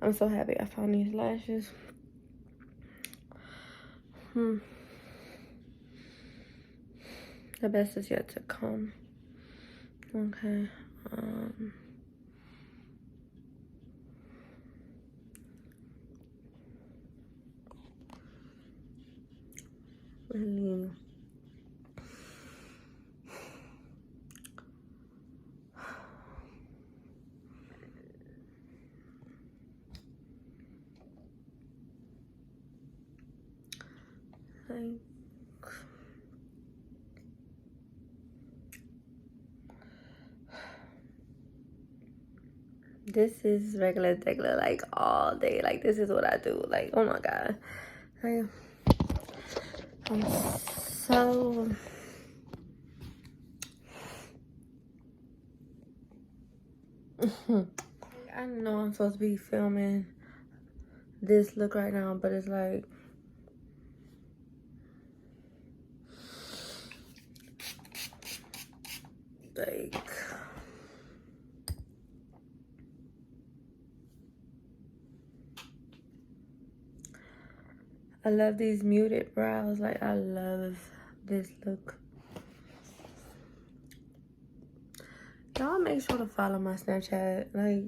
I'm so happy I found these lashes. The best is yet to come. Okay. Really. Like, this is regular, like all day. Like, this is what I do. Like, oh my god. Like, I'm so I know I'm supposed to be filming this look right now, but it's like I love these muted brows. Like, I love this look. Y'all make sure to follow my Snapchat. Like,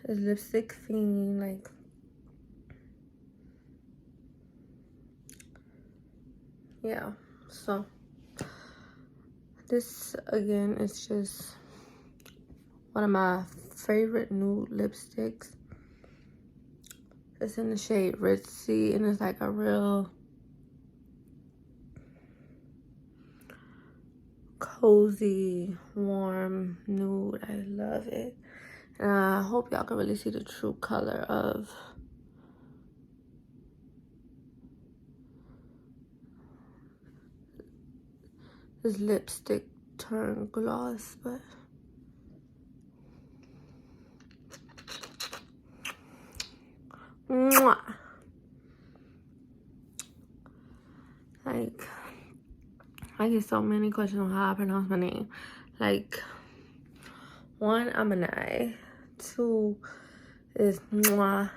it's Lipstick Fiend. Like, yeah. So, this, again, is just one of my favorite nude lipsticks. It's in the shade RITZY, and it's like a real cozy, warm nude. I love it. And I hope y'all can really see the true color of this lipstick turned gloss, but mwah. Like, I get so many questions on how I pronounce my name. Like, 1, I'm a Nye. 2 is mwah,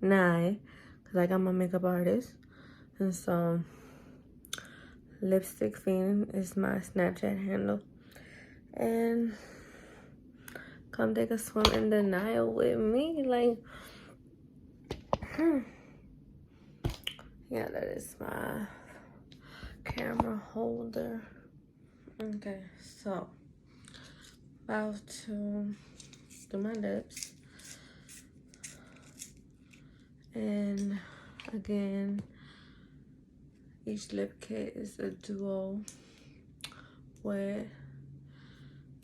Nye, because like I'm a makeup artist. And so, Lipstick Fiend is my Snapchat handle. And come take a swim in the Nile with me. Like, yeah, that is my camera holder. Okay, so about to do my lips. And again, each lip kit is a duo with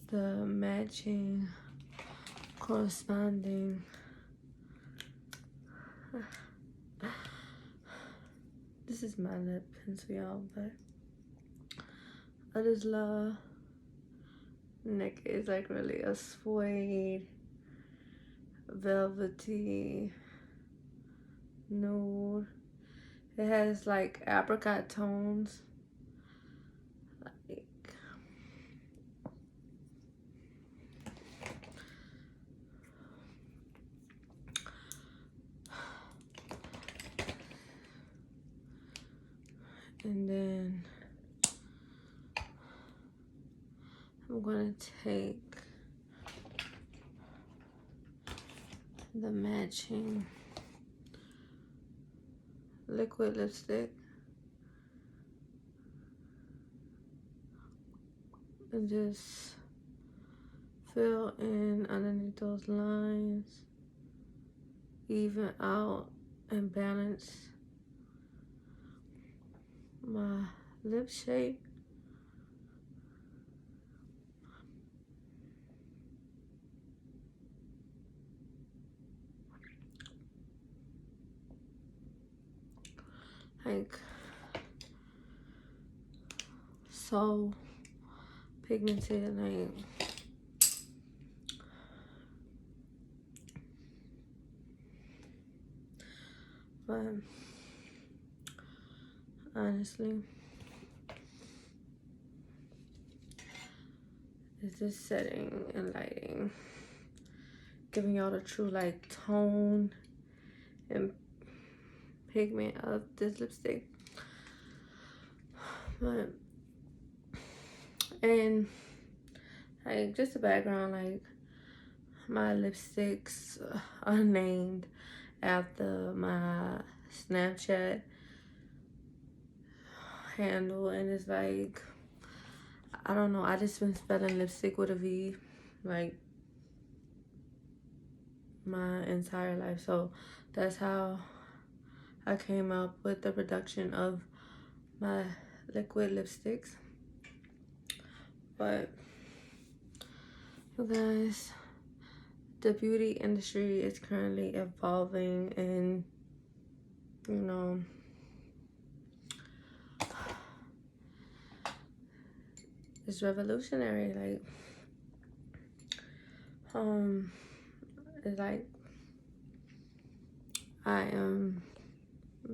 the matching corresponding this is my lip pencil, y'all, but I just love neck. Is like really a suede velvety nude. It has like apricot tones. Like, and then I'm gonna take the matching liquid lipstick and just fill in underneath those lines, even out and balance my lip shape. Like, so pigmented, like, but honestly, it's just setting and lighting. giving y'all the true like tone and pigment of this lipstick. But and like just a background, like my lipsticks are named after my Snapchat handle, and it's like, I don't know, I just been spelling lipstick with a V like my entire life. So that's how I came up with the production of my liquid lipsticks. But you guys, the beauty industry is currently evolving, and you know, it's revolutionary. Like it's like I am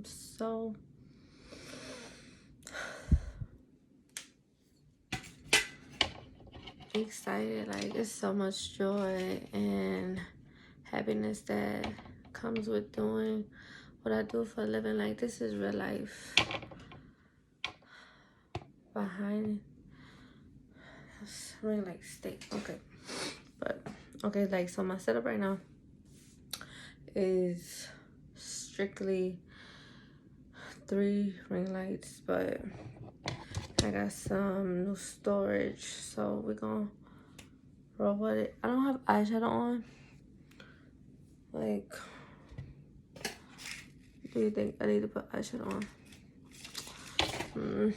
so excited. Like it's so much joy and happiness that comes with doing what I do for a living. Like this is real life behind ring like steak. Okay, but okay, like so my setup right now is strictly 3 ring lights, but I got some new storage, so we're gonna roll with it. I don't have eyeshadow on. Like, do you think I need to put eyeshadow on?